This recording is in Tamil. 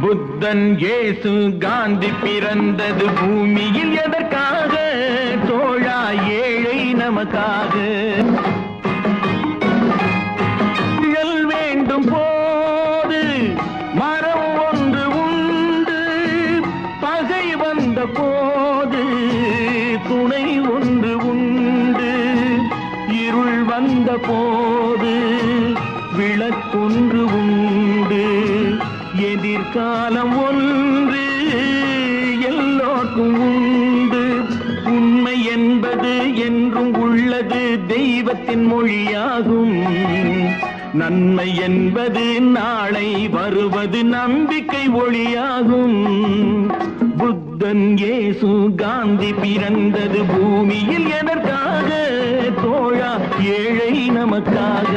புத்தன் இயேசு காந்தி பிறந்தது பூமியில் எதற்காக தோழா ஏழை நமக்காக வேண்டும் போது மரம் ஒன்று உண்டு பகை வந்த போது துணை ஒன்று உண்டு இருள் வந்த போது விளக்கொன்று உண்டு எதிர்காலம் ஒன்று எல்லோருக்கும் உண்டு உண்மை என்பது என்றும் உள்ளது தெய்வத்தின் மொழியாகும் நன்மை என்பது நாளை வருவது நம்பிக்கை ஒளியாகும் புத்தன் இயேசு காந்தி பிறந்தது பூமியில் எதற்காக தோழா ஏழை நமக்காக